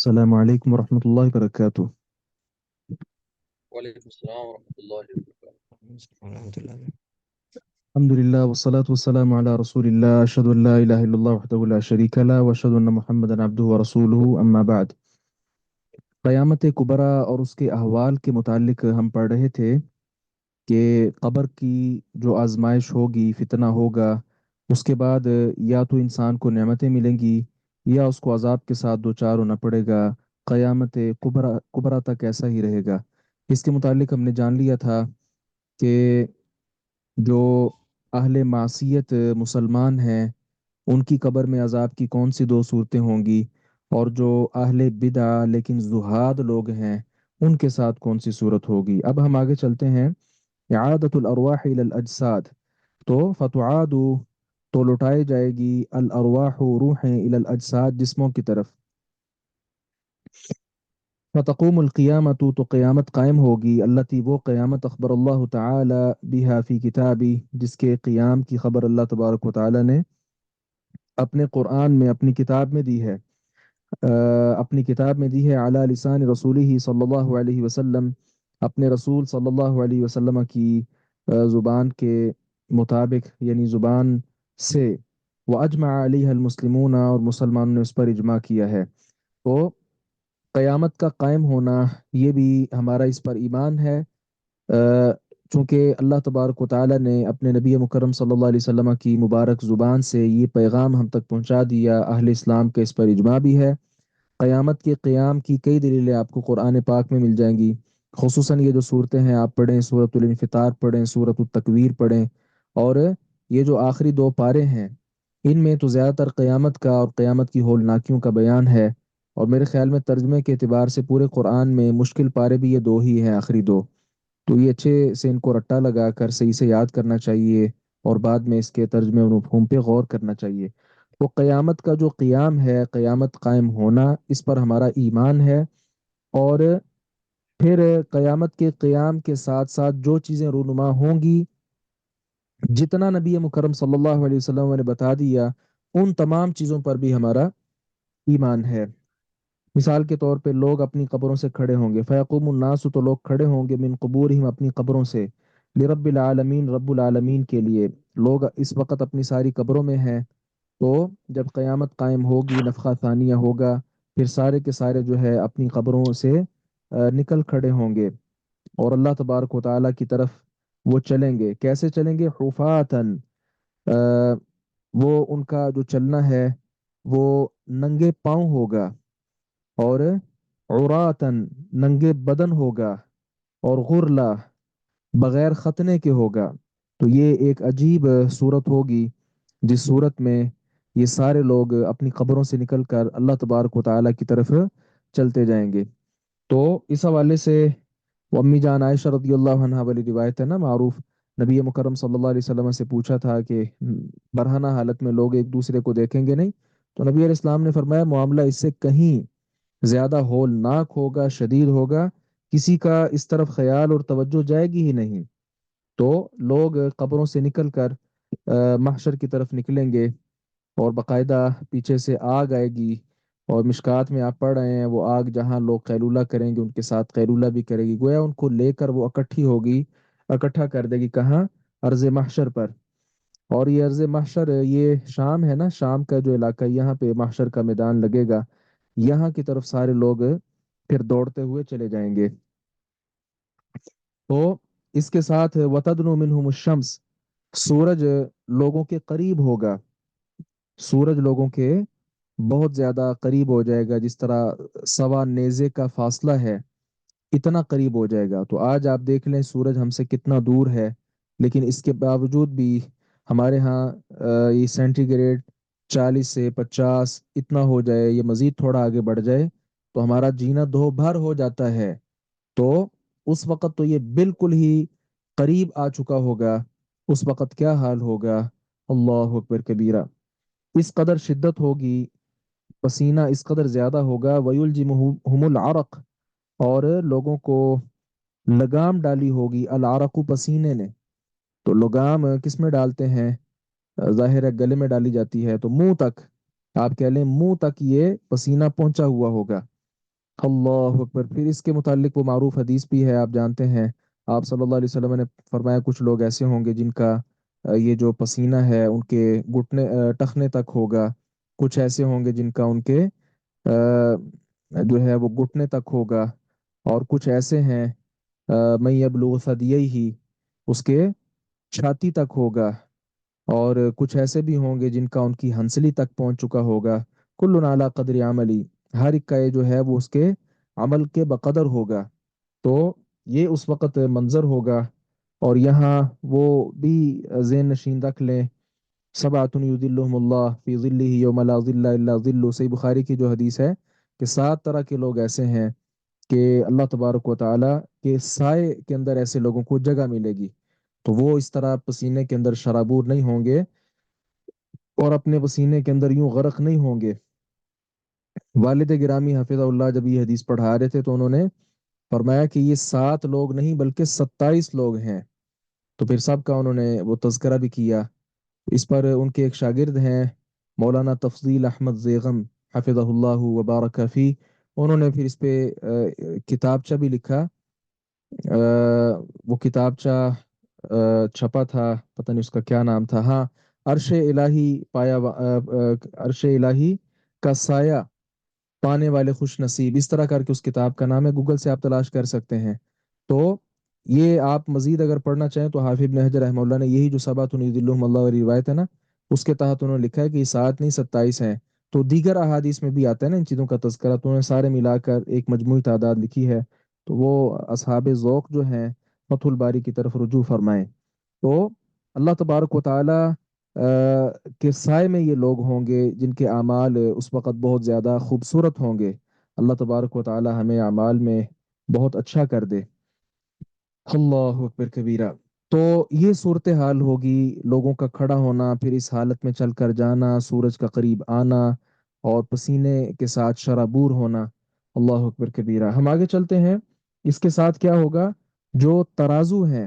السلام عليكم ورحمة الله وبركاته. وعليكم السلام ورحمة الله وبركاته. ورحمة الله. الحمد لله والصلاة والسلام على رسول الله، أشهد أن لا إله إلا الله وحده لا شريك له وأشهد أن محمدا عبده ورسوله، أما بعد. قیامت کبریٰ اور اس کے احوال کے متعلق ہم پڑھ رہے تھے کہ قبر کی جو آزمائش ہوگی، فتنہ ہوگا، اس کے بعد یا تو انسان کو نعمتیں ملیں گی یا اس کو عذاب کے ساتھ دوچار ہونا پڑے گا۔ قیامت کبریٰ تک ایسا ہی رہے گا۔ اس کے متعلق ہم نے جان لیا تھا کہ جو اہل معصیت مسلمان ہیں ان کی قبر میں عذاب کی کون سی دو صورتیں ہوں گی، اور جو اہل بدع لیکن زہاد لوگ ہیں ان کے ساتھ کون سی صورت ہوگی۔ اب ہم آگے چلتے ہیں۔ اعادت الارواح الى الاجساد، تو فتعاد، تو لوٹائی جائے گی الارواح، روحیں، الى الاجساد، جسموں کی طرف۔ فتقوم القیامت، تو قیامت قائم ہوگی، التي، وہ قیامت، اخبر اللہ تعالی بها فی کتابی، جس کے قیام کی خبر اللہ تبارک و تعالی نے اپنے قرآن میں، اپنی کتاب میں دی ہے، اپنی کتاب میں دی ہے، علی لسان رسولہ صلی اللہ علیہ وسلم، اپنے رسول صلی اللہ علیہ وسلم کی زبان کے مطابق، یعنی زبان سے۔ واجمع علیہ المسلمون، اور مسلمانوں نے اس پر اجماع کیا ہے۔ تو قیامت کا قائم ہونا، یہ بھی ہمارا اس پر ایمان ہے، چونکہ اللہ تبارک و تعالی نے اپنے نبی مکرم صلی اللہ علیہ وسلم کی مبارک زبان سے یہ پیغام ہم تک پہنچا دیا۔ اہل اسلام کے اس پر اجماع بھی ہے۔ قیامت کے قیام کی کئی دلیلیں آپ کو قرآن پاک میں مل جائیں گی، خصوصاً یہ جو صورتیں ہیں آپ پڑھیں، سورۃ الانفطار پڑھیں، سورۃ التکویر پڑھیں، اور یہ جو آخری دو پارے ہیں ان میں تو زیادہ تر قیامت کا اور قیامت کی ہولناکیوں کا بیان ہے، اور میرے خیال میں ترجمے کے اعتبار سے پورے قرآن میں مشکل پارے بھی یہ دو ہی ہیں، آخری دو۔ تو یہ اچھے سے ان کو رٹا لگا کر صحیح سے یاد کرنا چاہیے، اور بعد میں اس کے ترجمے اور مفہوم پہ غور کرنا چاہیے۔ تو قیامت کا جو قیام ہے، قیامت قائم ہونا، اس پر ہمارا ایمان ہے۔ اور پھر قیامت کے قیام کے ساتھ ساتھ جو چیزیں رونما ہوں گی، جتنا نبی مکرم صلی اللہ علیہ وسلم نے بتا دیا، ان تمام چیزوں پر بھی ہمارا ایمان ہے۔ مثال کے طور پہ لوگ اپنی قبروں سے کھڑے ہوں گے، فیقوم الناس، تو لوگ کھڑے ہوں گے، من قبورہم، اپنی قبروں سے، لرب العالمین، رب العالمین کے لیے۔ لوگ اس وقت اپنی ساری قبروں میں ہیں، تو جب قیامت قائم ہوگی، نفخہ ثانیہ ہوگا، پھر سارے کے سارے جو ہے اپنی قبروں سے نکل کھڑے ہوں گے، اور اللہ تبارک و تعالیٰ کی طرف وہ چلیں گے۔ کیسے چلیں گے؟ حفاتن، وہ ان کا جو چلنا ہے وہ ننگے پاؤں ہوگا، اور عوراتن، ننگے بدن ہوگا، اور غرلہ، بغیر ختنے کے ہوگا۔ تو یہ ایک عجیب صورت ہوگی، جس صورت میں یہ سارے لوگ اپنی قبروں سے نکل کر اللہ تبارک و تعالیٰ کی طرف چلتے جائیں گے۔ تو اس حوالے سے وہ امی جان عائشہ رضی اللہ عنہا والی روایت ہے نا معروف، نبی مکرم صلی اللہ علیہ وسلم سے پوچھا تھا کہ برہنہ حالت میں لوگ ایک دوسرے کو دیکھیں گے نہیں؟ تو نبی علیہ السلام نے فرمایا معاملہ اس سے کہیں زیادہ ہولناک ہوگا، شدید ہوگا، کسی کا اس طرف خیال اور توجہ جائے گی ہی نہیں۔ تو لوگ قبروں سے نکل کر محشر کی طرف نکلیں گے، اور باقاعدہ پیچھے سے آگ آئے گی، اور مشکات میں آپ پڑھ رہے ہیں وہ آگ جہاں لوگ قیلولہ کریں گے ان کے ساتھ قیلولہ بھی کرے گی، گویا ان کو لے کر وہ اکٹھی ہوگی، اکٹھا کر دے گی کہاں؟ ارض محشر پر۔ اور یہ ارض محشر، یہ شام ہے نا، شام کا جو علاقہ ہے، یہاں پہ محشر کا میدان لگے گا، یہاں کی طرف سارے لوگ پھر دوڑتے ہوئے چلے جائیں گے۔ تو اس کے ساتھ وتدنو منہم الشمس، سورج لوگوں کے قریب ہوگا، سورج لوگوں کے بہت زیادہ قریب ہو جائے گا، جس طرح سوا نیزے کا فاصلہ ہے اتنا قریب ہو جائے گا۔ تو آج آپ دیکھ لیں سورج ہم سے کتنا دور ہے، لیکن اس کے باوجود بھی ہمارے ہاں یہ سینٹی گریڈ 40 سے 50 اتنا ہو جائے، یہ مزید تھوڑا آگے بڑھ جائے تو ہمارا جینا دو بھر ہو جاتا ہے۔ تو اس وقت تو یہ بالکل ہی قریب آ چکا ہوگا، اس وقت کیا حال ہوگا؟ اللہ اکبر کبیرہ، اس قدر شدت ہوگی، پسینہ اس قدر زیادہ ہوگا، ویلجمہم العرق، اور لوگوں کو لگام ڈالی ہوگی، العرق پسینے نے۔ تو لگام کس میں ڈالتے ہیں؟ ظاہر ہے گلے میں ڈالی جاتی ہے، تو منہ تک، آپ کہہ لیں منہ تک یہ پسینہ پہنچا ہوا ہوگا۔ اللہ اکبر. پھر اس کے متعلق وہ معروف حدیث بھی ہے، آپ جانتے ہیں. آپ صلی اللہ علیہ وسلم نے فرمایا کچھ لوگ ایسے ہوں گے جن کا یہ جو پسینہ ہے ان کے گھٹنے ٹخنے تک ہوگا. کچھ ایسے ہوں گے جن کا ان کے جو ہے وہ گھٹنے تک ہوگا. اور کچھ ایسے ہیں میں یبلغ ثدییہ، اس کے چھاتی تک ہوگا. اور کچھ ایسے بھی ہوں گے جن کا ان کی ہنسلی تک پہنچ چکا ہوگا. کل علی قدر عملی، ہر ایک کا یہ جو ہے وہ اس کے عمل کے بقدر ہوگا. تو یہ اس وقت منظر ہوگا. اور یہاں وہ بھی ذہن نشین رکھ لیں، سبعۃ یظلهم اللہ فی ظلہ یوم لا ظل الا ظلہ. صحیح بخاری کی جو حدیث ہے کہ 7 طرح کے لوگ ایسے ہیں کہ اللہ تبارک و تعالی کے سائے کے اندر ایسے لوگوں کو جگہ ملے گی. تو وہ اس طرح پسینے کے اندر شرابور نہیں ہوں گے اور اپنے پسینے کے اندر یوں غرق نہیں ہوں گے. والد گرامی حفظہ اللہ جب یہ حدیث پڑھا رہے تھے تو انہوں نے فرمایا کہ یہ 7 لوگ نہیں بلکہ 27 لوگ ہیں. تو پھر سب کا انہوں نے وہ تذکرہ بھی کیا. اس پر ان کے ایک شاگرد ہیں مولانا تفضیل احمد زیغم حفظہ اللہ وبارک فی. انہوں نے پھر اس پہ کتابچہ بھی لکھا. وہ کتابچہ چھپا تھا، پتہ نہیں اس کا کیا نام تھا. ہاں، عرش الہی پایا عرش الہی کا سایہ پانے والے خوش نصیب، اس طرح کر کے اس کتاب کا نام ہے. گوگل سے آپ تلاش کر سکتے ہیں. تو یہ آپ مزید اگر پڑھنا چاہیں تو حافظ ابن حجر رحمہ اللہ نے یہی جو سبعۃ یظلهم اللہ والی روایت ہے نا، اس کے تحت انہوں نے لکھا ہے کہ یہ 7 نہیں 27 ہیں. تو دیگر احادیث میں بھی آتا ہے نا ان چیزوں کا تذکرہ، تو انہوں نے سارے ملا کر ایک مجموعی تعداد لکھی ہے. تو وہ اصحاب ذوق جو ہیں فتح الباری کی طرف رجوع فرمائیں. تو اللہ تبارک و تعالی کے سائے میں یہ لوگ ہوں گے جن کے اعمال اس وقت بہت زیادہ خوبصورت ہوں گے. اللہ تبارک و تعالی ہمیں اعمال میں بہت اچھا کر دے. اللہ اکبر کبیرہ. تو یہ صورتحال ہوگی لوگوں کا کھڑا ہونا، پھر اس حالت میں چل کر جانا، سورج کا قریب آنا اور پسینے کے ساتھ شرابور ہونا. اللہ اکبر کبیرہ. ہم آگے چلتے ہیں. اس کے ساتھ کیا ہوگا؟ جو ترازو ہیں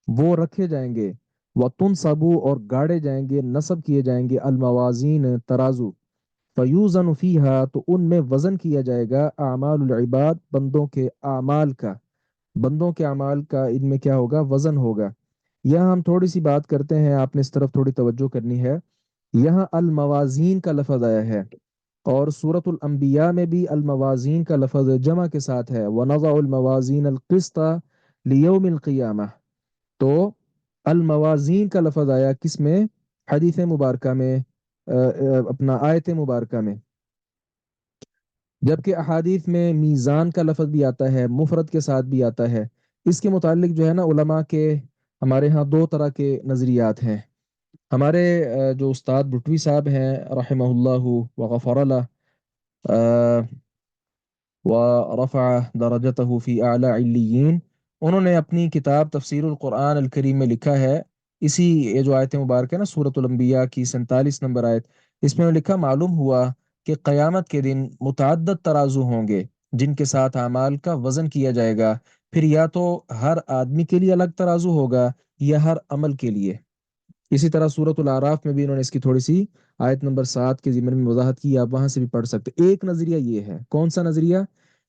وہ رکھے جائیں گے. وتن سبو، اور گاڑے جائیں گے، نصب کیے جائیں گے الموازین ترازو. فیوزن فیہا، تو ان میں وزن کیا جائے گا اعمال العباد، بندوں کے اعمال کا. بندوں کے اعمال کا ان میں کیا ہوگا؟ وزن ہوگا. یہاں ہم تھوڑی سی بات کرتے ہیں، آپ نے اس طرف تھوڑی توجہ کرنی ہے. یہاں الموازین کا لفظ آیا ہے اور سورۃ الانبیاء میں بھی الموازین کا لفظ جمع کے ساتھ ہے. وَنَضَعُ الْمَوَازِينَ الْقِسْطَ لِيَوْمِ الْقِيَامَةِ. تو الموازین کا لفظ آیا کس میں؟ حدیث مبارکہ میں، اپنا آیت مبارکہ میں. جبکہ احادیث میں میزان کا لفظ بھی آتا ہے، مفرد کے ساتھ بھی آتا ہے. اس کے متعلق جو ہے نا علماء کے ہمارے ہاں 2 طرح کے نظریات ہیں. ہمارے جو استاد بھٹوی صاحب ہیں رحمہ اللہ وغفر اللہ، ورفع درجته فی اعلی علیین، انہوں نے اپنی کتاب تفسیر القرآن الکریم میں لکھا ہے، اسی یہ جو آیت مبارک ہے نا سورۃ الانبیاء کی 47 نمبر آیت، اس میں لکھا معلوم ہوا کہ قیامت کے دن متعدد ترازو ہوں گے جن کے ساتھ اعمال کا وزن کیا جائے گا. پھر یا تو ہر آدمی کے لیے الگ ترازو ہوگا یا ہر عمل کے لیے. اسی طرح سورۃ الاعراف میں بھی انہوں نے اس کی تھوڑی سی آیت نمبر 7 کے ضمن میں وضاحت کی، آپ وہاں سے بھی پڑھ سکتے. ایک نظریہ یہ ہے، کون سا نظریہ؟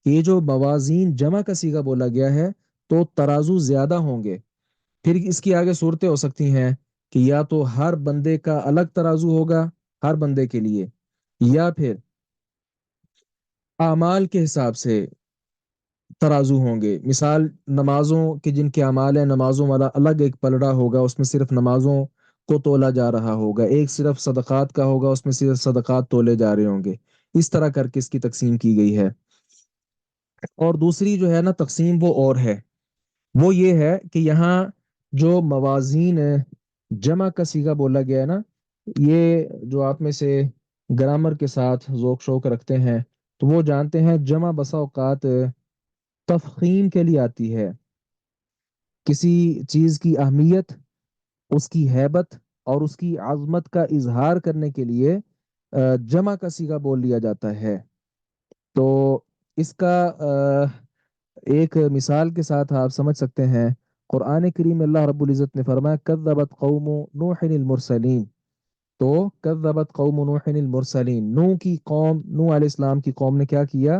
کہ یہ جو موازین جمع کا صیغہ بولا گیا ہے تو ترازو زیادہ ہوں گے. پھر اس کی آگے صورتیں ہو سکتی ہیں کہ یا تو ہر بندے کا الگ ترازو ہوگا ہر بندے کے لیے، یا پھر اعمال کے حساب سے ترازو ہوں گے. مثال نمازوں کے جن کے اعمال ہیں، نمازوں والا الگ ایک پلڑا ہوگا، اس میں صرف نمازوں کو تولا جا رہا ہوگا. ایک صرف صدقات کا ہوگا، اس میں صرف صدقات تولے جا رہے ہوں گے. اس طرح کر کے اس کی تقسیم کی گئی ہے. اور دوسری جو ہے نا تقسیم وہ اور ہے، وہ یہ ہے کہ یہاں جو موازین جمع کا صیغہ بولا گیا ہے نا، یہ جو آپ میں سے گرامر کے ساتھ ذوق شوق رکھتے ہیں تو وہ جانتے ہیں جمع بسا اوقات تفخیم کے لیے آتی ہے. کسی چیز کی اہمیت، اس کی ہیبت اور اس کی عظمت کا اظہار کرنے کے لیے جمع کا صیغہ بول لیا جاتا ہے. تو اس کا ایک مثال کے ساتھ آپ سمجھ سکتے ہیں. قرآن کریم میں اللہ رب العزت نے فرمایا کذبت قوم نوح المرسلین. تو کذبت قوم نوح المرسلین، نوح کی قوم، نوح علیہ السلام کی قوم نے کیا کیا؟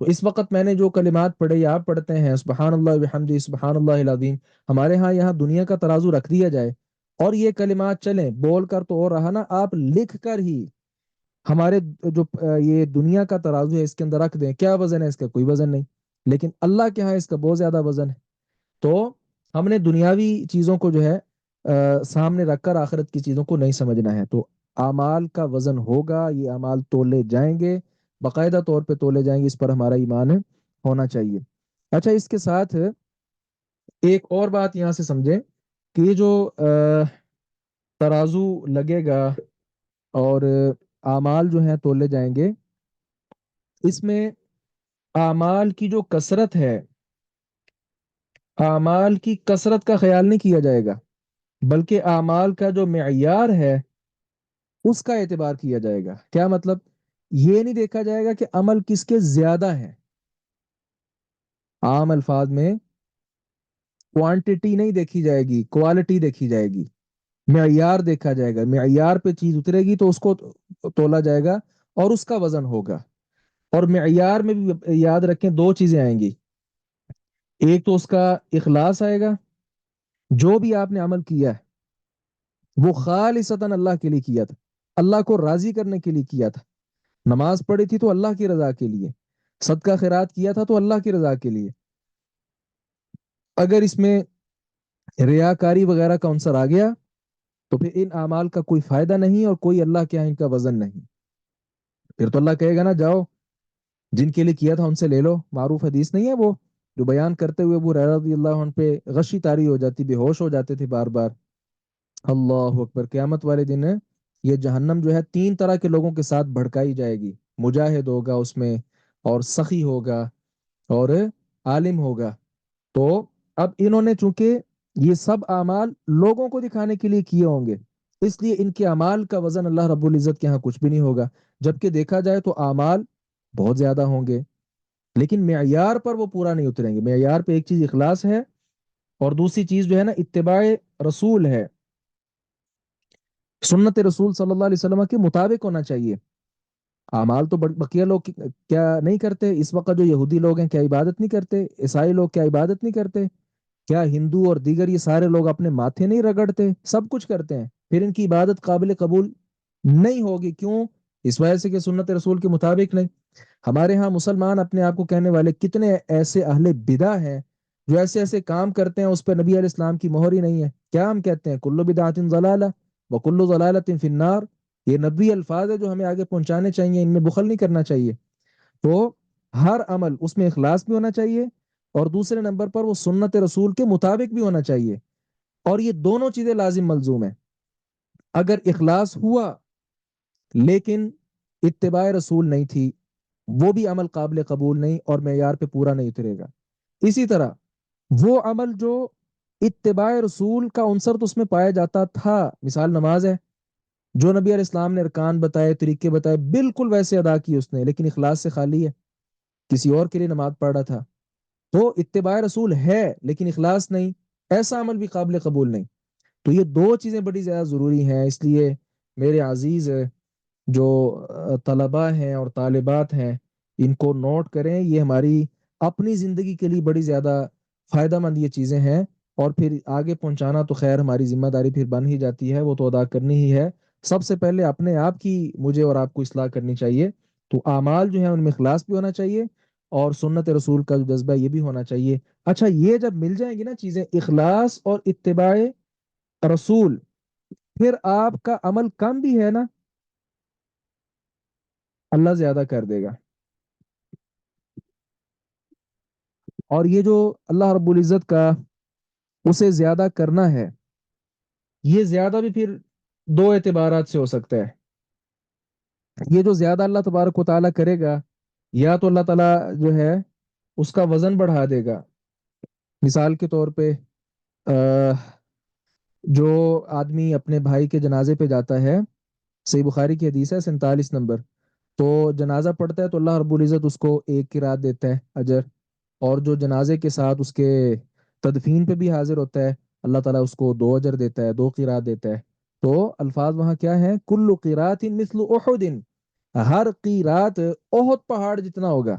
تو اس وقت میں نے جو کلمات پڑھے یا آپ پڑھتے ہیں، سبحان اللہ بحمدہ سبحان اللہ العظیم، ہمارے ہاں یہاں دنیا کا ترازو رکھ دیا جائے اور یہ کلمات چلیں، بول کر تو اور رہا نا، آپ لکھ کر ہی ہمارے جو یہ دنیا کا ترازو ہے اس کے اندر رکھ دیں، کیا وزن ہے اس کا؟ کوئی وزن نہیں، لیکن اللہ کے ہاں اس کا بہت زیادہ وزن ہے۔ تو ہم نے دنیاوی چیزوں کو جو ہے سامنے رکھ کر آخرت کی چیزوں کو نہیں سمجھنا ہے۔ تو اعمال کا وزن ہوگا، یہ اعمال تولے جائیں گے، باقاعدہ طور پہ تولے جائیں گے، اس پر ہمارا ایمان ہونا چاہیے۔ اچھا، اس کے ساتھ ایک اور بات یہاں سے سمجھیں کہ یہ جو ترازو لگے گا اور اعمال جو ہیں تولے جائیں گے، اس میں اعمال کی جو کثرت ہے، اعمال کی کثرت کا خیال نہیں کیا جائے گا، بلکہ اعمال کا جو معیار ہے اس کا اعتبار کیا جائے گا۔ کیا مطلب؟ یہ نہیں دیکھا جائے گا کہ عمل کس کے زیادہ ہے، عام الفاظ میں کوانٹٹی نہیں دیکھی جائے گی، کوالٹی دیکھی جائے گی، معیار دیکھا جائے گا، معیار پہ چیز اترے گی تو اس کو تولا جائے گا اور اس کا وزن ہوگا۔ اور معیار میں بھی یاد رکھیں دو چیزیں آئیں گی، ایک تو اس کا اخلاص آئے گا، جو بھی آپ نے عمل کیا ہے وہ خالصتاً اللہ کے لیے کیا تھا، اللہ کو راضی کرنے کے لیے کیا تھا، نماز پڑھی تھی تو اللہ کی رضا کے لیے، صدقہ خیرات کیا تھا تو اللہ کی رضا کے لیے۔ اگر اس میں ریاکاری وغیرہ کا عنصر آ گیا تو پھر ان اعمال کا کوئی فائدہ نہیں اور کوئی اللہ کے یہاں ان کا وزن نہیں۔ پھر تو اللہ کہے گا نا، جاؤ جن کے لیے کیا تھا ان سے لے لو۔ معروف حدیث نہیں ہے وہ جو بیان کرتے ہوئے ابو ہریرہ رضی اللہ عنہ پہ غشی طاری ہو جاتی، بے ہوش ہو جاتے تھے بار بار؟ اللہ اکبر! قیامت والے دن یہ جہنم جو ہے تین طرح کے لوگوں کے ساتھ بھڑکائی جائے گی، مجاہد ہوگا اس میں، اور سخی ہوگا، اور عالم ہوگا۔ تو اب انہوں نے چونکہ یہ سب اعمال لوگوں کو دکھانے کے لیے کیے ہوں گے، اس لیے ان کے اعمال کا وزن اللہ رب العزت کے ہاں کچھ بھی نہیں ہوگا، جبکہ دیکھا جائے تو اعمال بہت زیادہ ہوں گے، لیکن معیار پر وہ پورا نہیں اتریں گے۔ معیار پہ ایک چیز اخلاص ہے اور دوسری چیز جو ہے نا اتباع رسول ہے، سنت رسول صلی اللہ علیہ وسلم کے مطابق ہونا چاہیے۔ اعمال تو بقیہ لوگ کیا نہیں کرتے اس وقت؟ جو یہودی لوگ ہیں کیا عبادت نہیں کرتے؟ عیسائی لوگ کیا عبادت نہیں کرتے؟ کیا ہندو اور دیگر یہ سارے لوگ اپنے ماتھے نہیں رگڑتے؟ سب کچھ کرتے ہیں، پھر ان کی عبادت قابل قبول نہیں ہوگی، کیوں؟ اس وجہ سے کہ سنت رسول کے مطابق نہیں۔ ہمارے ہاں مسلمان اپنے آپ کو کہنے والے کتنے ایسے اہل بدع ہیں جو ایسے ایسے کام کرتے ہیں اس پہ نبی علیہ السلام کی مہر ہی نہیں ہے۔ کیا ہم کہتے ہیں؟ کلو بدعت ضلالہ وکل ضلالۃ فی النار۔ یہ نبی الفاظ ہے جو ہمیں آگے پہنچانے چاہیے، ان میں بخل نہیں کرنا چاہیے۔ تو ہر عمل اس میں اخلاص بھی ہونا چاہیے اور دوسرے نمبر پر وہ سنت رسول کے مطابق بھی ہونا چاہیے، اور یہ دونوں چیزیں لازم ملزوم ہیں۔ اگر اخلاص ہوا لیکن اتباع رسول نہیں تھی، وہ بھی عمل قابل قبول نہیں اور معیار پہ پورا نہیں اترے گا۔ اسی طرح وہ عمل جو اتباع رسول کا عنصر تو اس میں پایا جاتا تھا، مثال نماز ہے، جو نبی علیہ السلام نے ارکان بتائے، طریقے بتائے، بالکل ویسے ادا کی اس نے، لیکن اخلاص سے خالی ہے، کسی اور کے لیے نماز پڑھ رہا تھا، تو اتباع رسول ہے لیکن اخلاص نہیں، ایسا عمل بھی قابل قبول نہیں۔ تو یہ دو چیزیں بڑی زیادہ ضروری ہیں، اس لیے میرے عزیز جو طلباء ہیں اور طالبات ہیں ان کو نوٹ کریں، یہ ہماری اپنی زندگی کے لیے بڑی زیادہ فائدہ مند یہ چیزیں ہیں، اور پھر آگے پہنچانا تو خیر ہماری ذمہ داری پھر بن ہی جاتی ہے، وہ تو ادا کرنی ہی ہے۔ سب سے پہلے اپنے آپ کی مجھے اور آپ کو اصلاح کرنی چاہیے، تو اعمال جو ہیں ان میں اخلاص بھی ہونا چاہیے اور سنت رسول کا جو جذبہ یہ بھی ہونا چاہیے۔ اچھا، یہ جب مل جائیں گی نا چیزیں، اخلاص اور اتباع رسول، پھر آپ کا عمل کم بھی ہے نا اللہ زیادہ کر دے گا۔ اور یہ جو اللہ رب العزت کا اسے زیادہ کرنا ہے، یہ زیادہ بھی پھر دو اعتبارات سے ہو سکتا ہے۔ یہ جو زیادہ اللہ تبارک و تعالیٰ کرے گا، یا تو اللہ تعالیٰ جو ہے اس کا وزن بڑھا دے گا، مثال کے طور پہ جو آدمی اپنے بھائی کے جنازے پہ جاتا ہے، صحیح بخاری کی حدیث ہے 47 نمبر، تو جنازہ پڑھتا ہے تو اللہ رب العزت اس کو ایک قرات دیتا ہے اجر، اور جو جنازے کے ساتھ اس کے تدفین پہ بھی حاضر ہوتا ہے اللہ تعالیٰ اس کو دو اجر دیتا ہے، دو قرات دیتا ہے۔ تو الفاظ وہاں کیا ہے؟ کل قرات مثل احد، ہر قیرات احد پہاڑ جتنا ہوگا،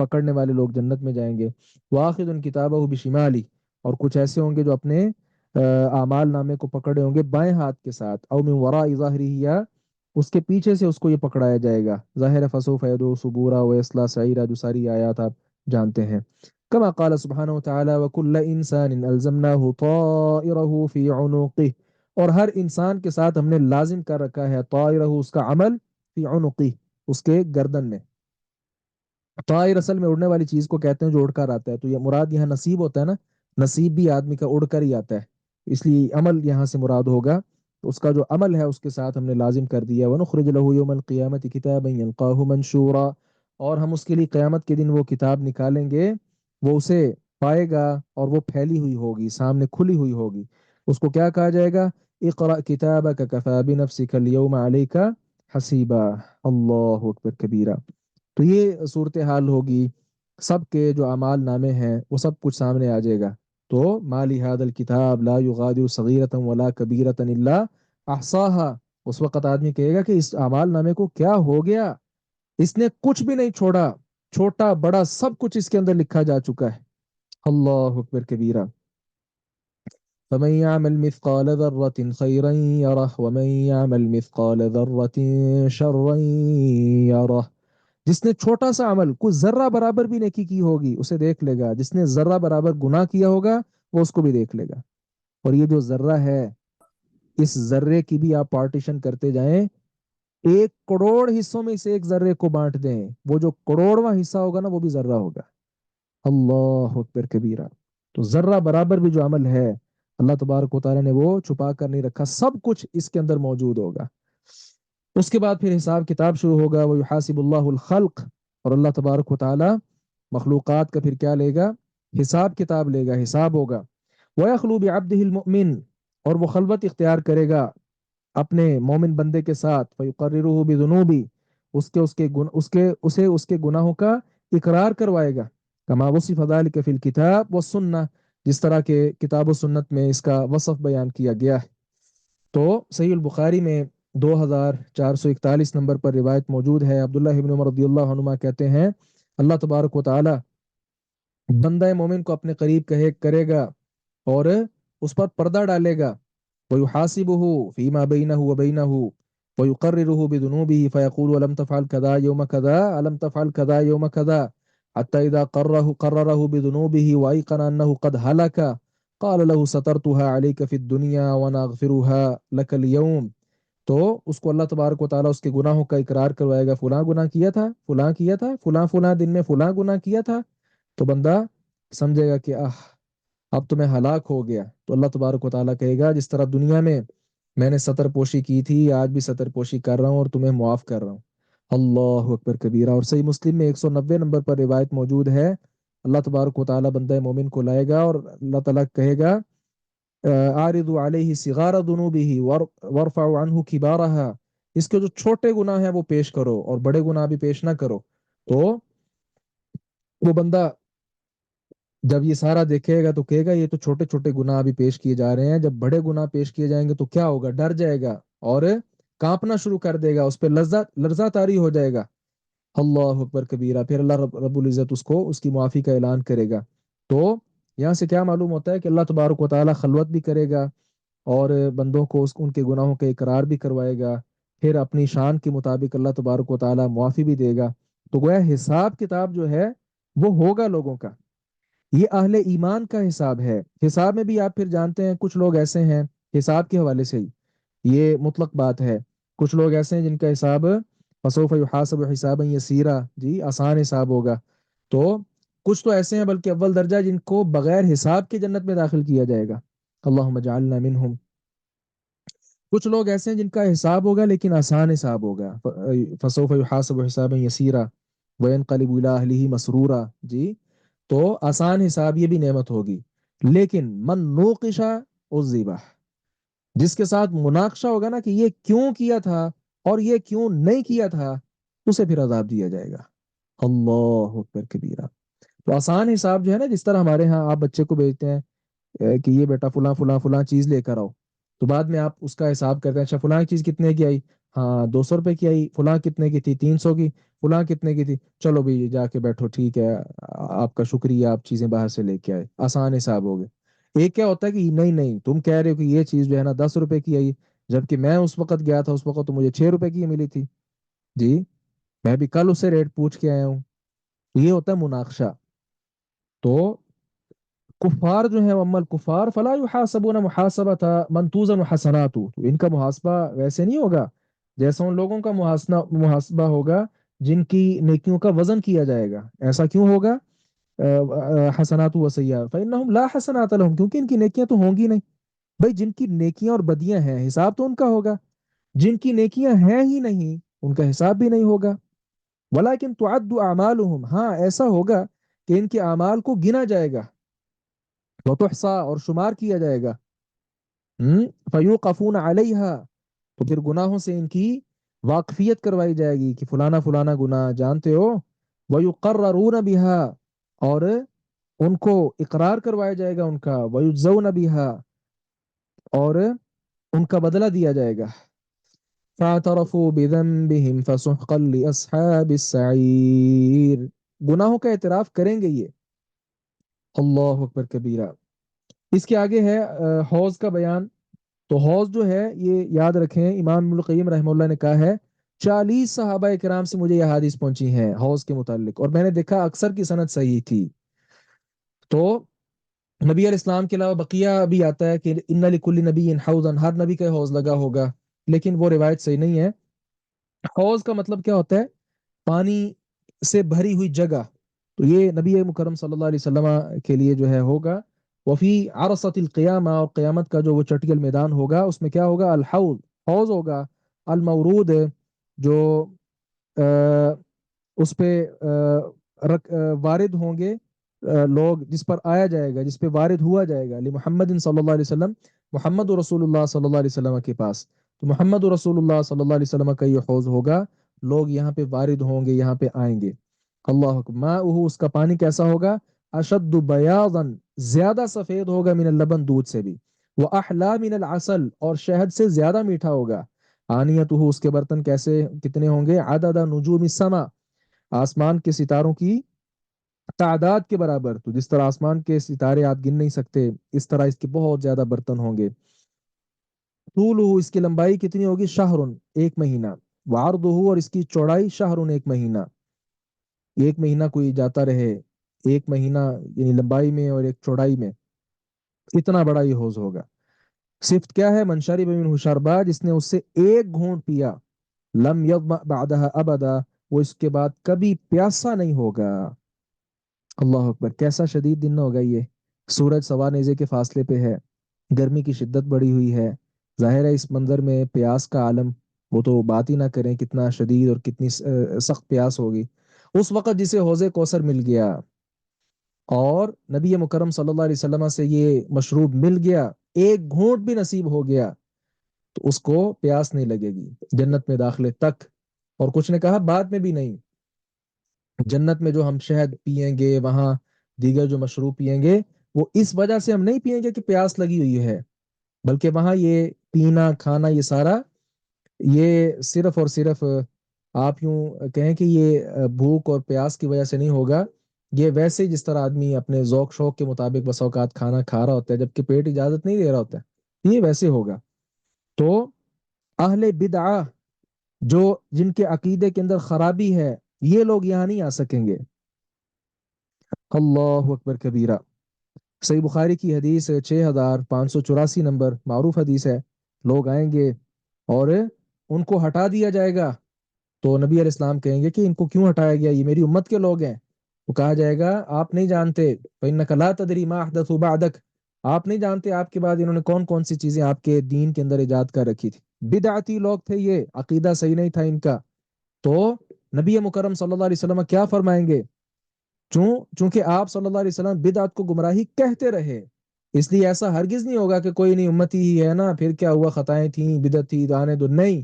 پکڑنے والے لوگ جنت میں جائیں گے. واخذ کتابہ بشمالی، اور کچھ ایسے ہوں گے جو اپنے اعمال نامے کو پکڑے ہوں گے بائیں ہاتھ کے ساتھ. او من وراء ظہرہ، یا اس کے پیچھے سے اس کو یہ پکڑایا جائے گا. ظاہر فسوف یدعو ثبورا ویصلی سعیرا، جو ساری آیات آپ جانتے ہیں. کما قال سبحانہ وتعالی وکل انسان الزمناہ طائرہ فی عنقہ، اور ہر انسان کے ساتھ ہم نے لازم کر رکھا ہے طائرہ، اس کا عمل، فی عنقہ، اس کے گردن میں. طائر اصل میں اڑنے والی چیز کو کہتے ہیں جو اڑ کر آتا ہے، تو یہ مراد یہاں نصیب ہوتا ہے نا، نصیب بھی آدمی کا اڑ کر ہی آتا ہے، اس لیے عمل یہاں سے مراد ہوگا. تو اس کا جو عمل ہے اس کے ساتھ ہم نے لازم کر دیا. وَنُخْرِجُ لَهُ يَوْمَ الْقِيَامَةِ كِتَابًا يَلْقَاهُ مَنْشُورًا، اور ہم اس کے لیے قیامت کے دن وہ کتاب نکالیں گے، وہ اسے پائے گا اور وہ پھیلی ہوئی ہوگی، سامنے کھلی ہوئی ہوگی. اس کو کیا کہا جائے گا؟ اقرأ کتابک کفا بنفسک اليوم علیک حسیبا. اللہ اکبر کبیرہ. تو یہ صورتحال ہوگی، سب کے جو اعمال نامے ہیں وہ سب کچھ سامنے آ جائے گا. تو مالی هذا الكتاب لا يغادر صغیرة ولا کبیرة الا احصاها، اس وقت آدمی کہے گا کہ اس اعمال نامے کو کیا ہو گیا، اس نے کچھ بھی نہیں چھوڑا، چھوٹا بڑا سب کچھ اس کے اندر لکھا جا چکا ہے. اللہ اکبر کبیرہ. فمن يعمل مثقال ذرة خيرا يره ومن يعمل مثقال ذرة شرا يره، جس نے چھوٹا سا عمل، کچھ ذرہ برابر بھی نیکی کی ہوگی اسے دیکھ لے گا، جس نے ذرہ برابر گناہ کیا ہوگا وہ اس کو بھی دیکھ لے گا. اور یہ جو ذرہ ہے، اس ذرے کی بھی آپ پارٹیشن کرتے جائیں، 1 کروڑ حصوں میں اسے ایک ذرے کو بانٹ دیں، وہ جو کروڑواں حصہ ہوگا نا وہ بھی ذرہ ہوگا. اللہ اکبر کبیرہ. تو ذرہ برابر بھی جو عمل ہے اللہ تبارک و تعالیٰ نے وہ چھپا کر نہیں رکھا، سب کچھ اس کے اندر موجود ہوگا. اس کے بعد پھر حساب کتاب شروع ہوگا. وَيُحَاسِبُ اللَّهُ الْخَلْقَ، اور اللہ تبارک و تعالیٰ مخلوقات کا پھر کیا لے گا؟ حساب کتاب لے گا، حساب ہوگا. وَيَخْلُو بِعَبْدِهِ الْمُؤْمِنِ، اور وہ خلوت اختیار کرے گا اپنے مومن بندے کے ساتھ. فَيُقَرِّرُهُ بِذُنُوبِ، اسے اس کے گناہوں کا اقرار کروائے گا. کما وصف ذلك فی الکتاب والسنہ، جس طرح کے کتاب و سنت میں اس کا وصف بیان کیا گیا ہے. تو صحیح البخاری میں 2441 نمبر پر روایت موجود ہے. عبداللہ ابن عمر رضی اللہ عنہما کہتے ہیں اللہ تبارک و تعالی بندہ مومن کو اپنے قریب کرے گا اور اس پر پردہ ڈالے گا. وَيُحَاسِبُهُ فِيمَا بَيْنَهُ وَبَيْنَهُ وَيُقَرِّرُهُ بِذُنُوبِهِ فَيَقُولُ أَلَمْ تَفْعَلْ كَذَا يَوْمَ كَذَا أَلَمْ تَفْعَلْ كَذَا يَوْمَ كَذَا، حتى إذا قرره بذنوبه وأيقن أنه قد هلك قال له سترتها عليك في الدنيا وأنا أغفرها لك اليوم. تو اس کو اللہ تبارک و تعالیٰ اس کے گناہوں کا اقرار کروائے گا، فلاں گناہ کیا تھا، فلاں کیا تھا، فلاں فلاں دن میں فلاں گناہ کیا تھا. تو بندہ سمجھے گا کہ اب تو میں ہلاک ہو گیا. تو اللہ تبارک و تعالیٰ کہے گا جس طرح دنیا میں نے ستر پوشی کی تھی، آج بھی ستر پوشی کر رہا ہوں اور تمہیں معاف کر رہا ہوں. اللہ اکبر کبیرہ. اور صحیح مسلم میں 190 نمبر پر روایت موجود ہے، اللہ تبارک و تعالیٰ بندہ مومن کو لائے گا اور اللہ تعالیٰ کہے گا عارض علیہ صغار ذنوبہ وارفع عنہ کبارہا، اس کے جو چھوٹے گناہ ہیں وہ پیش کرو اور بڑے گناہ بھی پیش نہ کرو. تو وہ بندہ جب یہ سارا دیکھے گا تو کہے گا یہ تو چھوٹے چھوٹے گناہ ابھی پیش کیے جا رہے ہیں، جب بڑے گناہ پیش کیے جائیں گے تو کیا ہوگا؟ ڈر جائے گا اور کانپنا شروع کر دے گا، اس پہ لرزہ طاری ہو جائے گا. اللہ اکبر کبیرہ. پھر اللہ رب العزت اس کی معافی کا اعلان کرے گا. تو یہاں سے کیا معلوم ہوتا ہے کہ اللہ تبارک و تعالیٰ خلوت بھی کرے گا اور بندوں کو ان کے گناہوں کا اقرار بھی کروائے گا، پھر اپنی شان کے مطابق اللہ تبارک و تعالیٰ معافی بھی دے گا. تو گویا حساب کتاب جو ہے وہ ہوگا لوگوں کا. یہ اہل ایمان کا حساب ہے. حساب میں بھی آپ پھر جانتے ہیں کچھ لوگ ایسے ہیں، حساب کے حوالے سے ہی یہ مطلق بات ہے، کچھ لوگ ایسے ہیں جن کا حساب فسوف یحاسب حسابا یسیرا، جی آسان حساب ہوگا. تو کچھ تو ایسے ہیں بلکہ اول درجہ جن کو بغیر حساب کے جنت میں داخل کیا جائے گا. اللہم اجعلنا منہم. کچھ لوگ ایسے ہیں جن کا حساب ہوگا لیکن آسان حساب ہوگا، فسوف یحاسب حسابا یسیرا وینقلب الی اہلہ مسرورا. جی تو آسان حساب، یہ بھی نعمت ہوگی. لیکن من نوقش عذب، جس کے ساتھ مناقشہ ہوگا نا کہ یہ کیوں کیا تھا اور یہ کیوں نہیں کیا تھا، اسے پھر عذاب دیا جائے گا. اللہ اکبر کبیرہ. تو آسان حساب جو ہے نا، جس طرح ہمارے ہاں آپ بچے کو بھیجتے ہیں کہ یہ بیٹا فلاں فلاں فلاں چیز لے کر آؤ، تو بعد میں آپ اس کا حساب کرتے ہیں، اچھا فلاں چیز کتنے کی آئی، ہاں 200 روپے کی آئی، فلاں کتنے کی تھی، 300 کی، فلاں کتنے کی تھی، چلو بھی جا کے بیٹھو ٹھیک ہے، آپ کا شکریہ، آپ چیزیں باہر سے لے کے آئے، آسان حساب ہو گئے۔ ایک کیا ہوتا ہے کہ نہیں نہیں تم کہہ رہے ہو کہ یہ چیز جو ہے نا 10 روپے کی آئی، جبکہ میں اس وقت گیا تھا، اس وقت تو مجھے 6 روپے کی ملی تھی، جی میں بھی کل اسے ریٹ پوچھ کے آیا ہوں۔ یہ ہوتا ہے مناقشہ۔ تو کفار جو ہے، اما الکفار فلا یحاسبون محاسبۃ من توزن حسنات، تو ان کا محاسبہ ویسے نہیں ہوگا جیسا ان لوگوں کا محاسبہ ہوگا جن کی نیکیوں کا وزن کیا جائے گا۔ ایسا کیوں ہوگا؟ حسنات و سیئات فانہم لا حسنات لهم، کیونکہ ان کی نیکیاں تو ہوں گی نہیں۔ بھائی جن کی نیکیاں اور بدیاں ہیں حساب تو ان کا ہوگا، جن کی نیکیاں ہیں ہی نہیں ان کا حساب بھی نہیں ہوگا۔ ولیکن تعد اعمالهم، ہاں ایسا ہوگا کہ ان کے اعمال کو گنا جائے گا، وتحصا اور شمار کیا جائے گا، فیوقفون علیہا، تو پھر گناہوں سے ان کی واقفیت کروائی جائے گی کہ فلانا فلانا گناہ جانتے ہو، ویقررون بہا، اور ان کو اقرار کروایا جائے گا ان کا، ویجزون بہا، اور ان کا بدلہ دیا جائے گا۔ فاعترفوا بذنبهم فسحقا لاصحاب السعیر، گناہوں کا اعتراف کریں گے یہ، اللہ اکبر کبیرہ۔ اس کے آگے ہے حوض کا بیان۔ تو حوض جو ہے یہ یاد رکھیں، امام ابن القیم رحمہ اللہ نے کہا ہے 40 صحابہ کرام سے مجھے یہ حدیث پہنچی ہیں حوض کے متعلق، اور میں نے دیکھا اکثر کی سند صحیح تھی۔ تو نبی علیہ السلام کے علاوہ بقیہ بھی آتا ہے کہ ان لکل نبی حوضا، ہر نبی کا حوض لگا ہوگا، لیکن وہ روایت صحیح نہیں ہے۔ حوض کا مطلب کیا ہوتا ہے؟ پانی سے بھری ہوئی جگہ، تو یہ نبی مکرم صلی اللہ علیہ وسلم کے لیے جو ہے ہوگا۔ وفی عرصۃ القیامہ، اور قیامت کا جو وہ چٹگل میدان ہوگا اس میں کیا ہوگا؟ الحوض، حوض ہوگا، المورود، جو آ، اس پہ وارد ہوں گے لوگ، جس پر آیا جائے گا، جس پہ وارد ہوا جائے گا، علی محمد صلی اللہ علیہ وسلم، محمد رسول اللہ صلی اللہ علیہ وسلم کے پاس، تو محمد رسول اللہ صلی اللہ علیہ وسلم کا یہ حوض ہوگا، لوگ یہاں پہ وارد ہوں گے، یہاں پہ آئیں گے۔ اللہ اکبر، ماؤہ، اس کا پانی کیسا ہوگا؟ اشد بیاضا، زیادہ سفید ہوگا، من اللبن، دودھ سے بھی، وہ احلا من العسل، اور شہد سے زیادہ میٹھا ہوگا۔ آنیتہ، اس کے برتن کیسے کتنے ہوں گے؟ عدد نجوم السما، آسمان کے ستاروں کی تعداد کے برابر، تو جس طرح آسمان کے ستارے آپ گن نہیں سکتے، اس طرح اس کے بہت زیادہ برتن ہوں گے۔ طولہ، اس کی لمبائی کتنی ہوگی؟ شہر، ایک مہینہ، وعرضہ، اور اس کی چوڑائی شہر، ایک مہینہ، ایک مہینہ کوئی جاتا رہے، ایک مہینہ یعنی لمبائی میں اور ایک چوڑائی میں، اتنا بڑا یہ حوض ہوگا۔ صفت کیا ہے؟ من شرب منہ شربا، جس نے اس سے ایک گھونٹ پیا، لم یظمأ بعدها ابدا، وہ اس کے بعد کبھی پیاسا نہیں ہوگا۔ اللہ اکبر، کیسا شدید دن ہوگا یہ، سورج سوا نیزے کے فاصلے پہ ہے، گرمی کی شدت بڑھی ہوئی ہے، ظاہر ہے اس منظر میں پیاس کا عالم، وہ تو بات ہی نہ کریں، کتنا شدید اور کتنی سخت پیاس ہوگی اس وقت جسے حوض کوثر مل گیا، اور نبی مکرم صلی اللہ علیہ وسلم سے یہ مشروب مل گیا، ایک گھونٹ بھی نصیب ہو گیا، تو اس کو پیاس نہیں لگے گی جنت میں داخلے تک۔ اور کچھ نے کہا بعد میں بھی نہیں، جنت میں جو ہم شہد پیئیں گے، وہاں دیگر جو مشروب پیئیں گے، وہ اس وجہ سے ہم نہیں پیئیں گے کہ پیاس لگی ہوئی ہے، بلکہ وہاں یہ پینا کھانا یہ سارا، یہ صرف اور صرف آپ یوں کہیں کہ یہ بھوک اور پیاس کی وجہ سے نہیں ہوگا، یہ ویسے جس طرح آدمی اپنے ذوق شوق کے مطابق بس اوقات کھانا کھا رہا ہوتا ہے جبکہ پیٹ اجازت نہیں دے رہا ہوتا ہے، یہ ویسے ہوگا۔ تو اہل بدعہ، جو جن کے عقیدے کے اندر خرابی ہے، یہ لوگ یہاں نہیں آ سکیں گے۔ اللہ اکبر کبیرہ، صحیح بخاری کی حدیث 6584 نمبر معروف حدیث ہے، لوگ آئیں گے اور ان کو ہٹا دیا جائے گا، تو نبی علیہ السلام کہیں گے کہ ان کو کیوں ہٹایا گیا، یہ میری امت کے لوگ ہیں، تو کہا جائے گا آپ نہیں جانتے، فَإِنَّكَ لَا تَدْرِي مَا أَحْدَثُوا بَعْدَكَ، آپ نہیں جانتے آپ کے بعد انہوں نے کون کون سی چیزیں آپ کے دین کے اندر ایجاد کر رکھی تھی، بدعتی لوگ تھے، یہ عقیدہ صحیح نہیں تھا ان کا۔ تو نبی مکرم صلی اللہ علیہ وسلم کیا فرمائیں گے؟ چونکہ آپ صلی اللہ علیہ وسلم بدعت کو گمراہی کہتے رہے، اس لیے ایسا ہرگز نہیں ہوگا کہ کوئی نہیں امتی ہی ہے نا، پھر کیا ہوا، خطائیں تھیں، بدعت تھی، آنے دو، نہیں،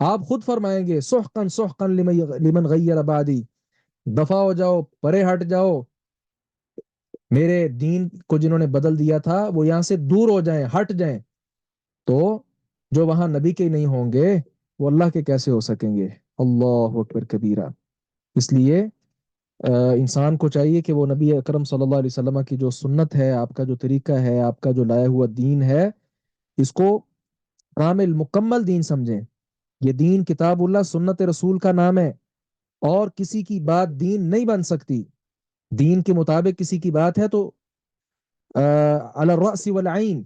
آپ خود فرمائیں گے سحقن سحقن لمن غیر بعدی، دفع ہو جاؤ، پرے ہٹ جاؤ، میرے دین کو جنہوں نے بدل دیا تھا وہ یہاں سے دور ہو جائیں، ہٹ جائیں۔ تو جو وہاں نبی کے نہیں ہوں گے، وہ اللہ کے کیسے ہو سکیں گے؟ اللہ اکبر کبیرہ۔ اس لیے انسان کو چاہیے کہ وہ نبی اکرم صلی اللہ علیہ وسلم کی جو سنت ہے، آپ کا جو طریقہ ہے، آپ کا جو لایا ہوا دین ہے، اس کو کامل مکمل دین سمجھیں۔ یہ دین کتاب اللہ سنت رسول کا نام ہے، اور کسی کی بات دین نہیں بن سکتی۔ دین کے مطابق کسی کی بات ہے تو علی الرأس والعین،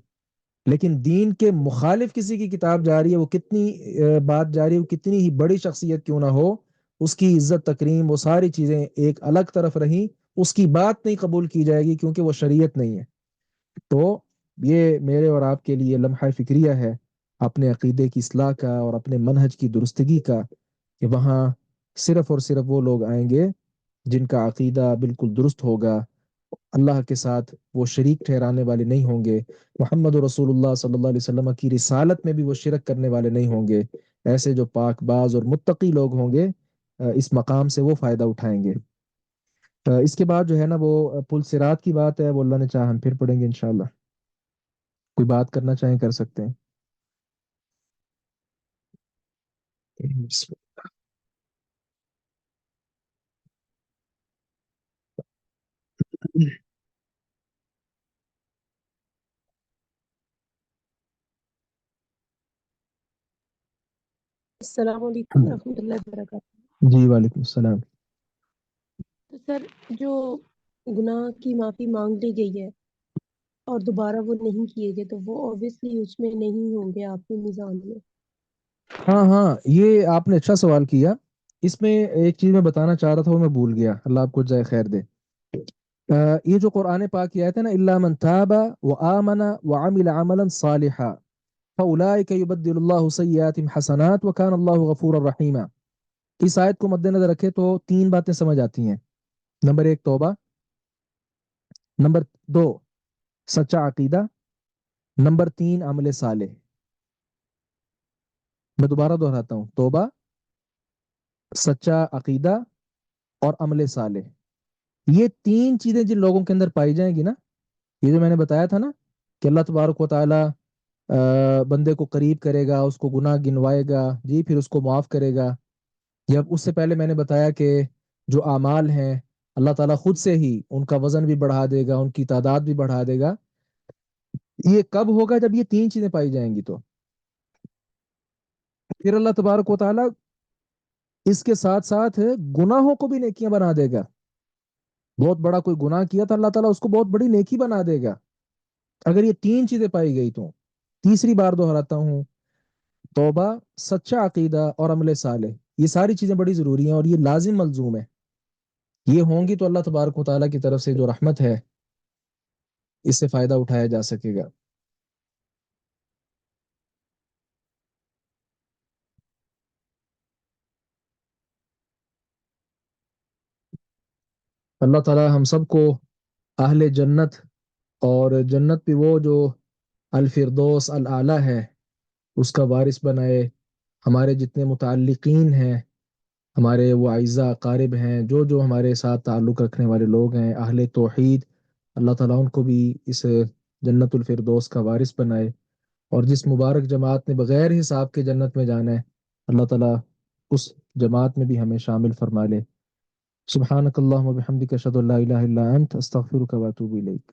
لیکن دین کے مخالف کسی کی کتاب جاری ہے، وہ کتنی بات جاری ہے، وہ کتنی ہی بڑی شخصیت کیوں نہ ہو، اس کی عزت تکریم وہ ساری چیزیں ایک الگ طرف رہیں، اس کی بات نہیں قبول کی جائے گی کیونکہ وہ شریعت نہیں ہے۔ تو یہ میرے اور آپ کے لیے لمحہ فکریہ ہے، اپنے عقیدے کی اصلاح کا اور اپنے منہج کی درستگی کا، کہ وہاں صرف اور صرف وہ لوگ آئیں گے جن کا عقیدہ بالکل درست ہوگا، اللہ کے ساتھ وہ شریک ٹھہرانے والے نہیں ہوں گے، محمد رسول اللہ صلی اللہ علیہ وسلم کی رسالت میں بھی وہ شرک کرنے والے نہیں ہوں گے۔ ایسے جو پاک باز اور متقی لوگ ہوں گے، اس مقام سے وہ فائدہ اٹھائیں گے۔ اس کے بعد جو ہے نا وہ پل صراط کی بات ہے، وہ اللہ نے چاہا ہم پھر پڑھیں گے انشاءاللہ۔ کوئی بات کرنا چاہیں کر سکتے ہیں۔ السلام علیکم ورحمۃ اللہ وبرکاتہ۔ جی وعلیکم السلام۔ تو سر، جو گناہ کی معافی مانگ لی گئی ہے اور دوبارہ وہ نہیں کیے گئے، تو وہ اوبیسلی اس میں نہیں ہوں گے آپ کے میزان میں۔ ہاں ہاں، یہ آپ نے اچھا سوال کیا۔ اس میں ایک چیز میں بتانا چاہ رہا تھا، وہ میں بھول گیا، اللہ آپ کو جزائے خیر دے۔ یہ جو قرآن پاک کی آیت ہے نا، الا من تاب وآمن وعمل عملا صالحا فاولئک یبدل اللہ سیئاتہم حسنات وکان اللہ غفورا رحیما، اس آیت کو مد نظر رکھے تو تین باتیں سمجھ آتی ہیں۔ نمبر ایک توبہ، نمبر دو سچا عقیدہ، نمبر تین عمل صالح۔ میں دوبارہ دہراتا ہوں، توبہ، سچا عقیدہ اور عمل صالح۔ یہ تین چیزیں جن لوگوں کے اندر پائی جائیں گی نا، یہ جو میں نے بتایا تھا نا کہ اللہ تبارک و تعالی بندے کو قریب کرے گا، اس کو گناہ گنوائے گا، جی پھر اس کو معاف کرے گا۔ یا اس سے پہلے میں نے بتایا کہ جو اعمال ہیں اللہ تعالیٰ خود سے ہی ان کا وزن بھی بڑھا دے گا، ان کی تعداد بھی بڑھا دے گا۔ یہ کب ہوگا؟ جب یہ تین چیزیں پائی جائیں گی، تو پھر اللہ تبارک و تعالیٰ اس کے ساتھ ساتھ گناہوں کو بھی نیکیاں بنا دے گا۔ بہت بڑا کوئی گناہ کیا تو اللہ تعالیٰ اس کو بہت بڑی نیکی بنا دے گا اگر یہ تین چیزیں پائی گئی تو۔ تیسری بار دہراتا ہوں، توبہ، سچا عقیدہ اور عمل صالح، یہ ساری چیزیں بڑی ضروری ہیں اور یہ لازم ملزوم ہے۔ یہ ہوں گی تو اللہ تبارک و تعالیٰ کی طرف سے جو رحمت ہے اس سے فائدہ اٹھایا جا سکے گا۔ اللہ تعالیٰ ہم سب کو اہل جنت، اور جنت بھی وہ جو الفردوس الاعلیٰ ہے، اس کا وارث بنائے۔ ہمارے جتنے متعلقین ہیں، ہمارے وہ اعزاء اقارب ہیں، جو جو ہمارے ساتھ تعلق رکھنے والے لوگ ہیں اہل توحید، اللہ تعالیٰ ان کو بھی اس جنت الفردوس کا وارث بنائے۔ اور جس مبارک جماعت نے بغیر حساب کے جنت میں جانا ہے، اللہ تعالیٰ اس جماعت میں بھی ہمیں شامل فرما لے۔ سبحانک اللہم و بحمدک اشہد ان لا الہ الا انت استغفرک و اتوب الیک۔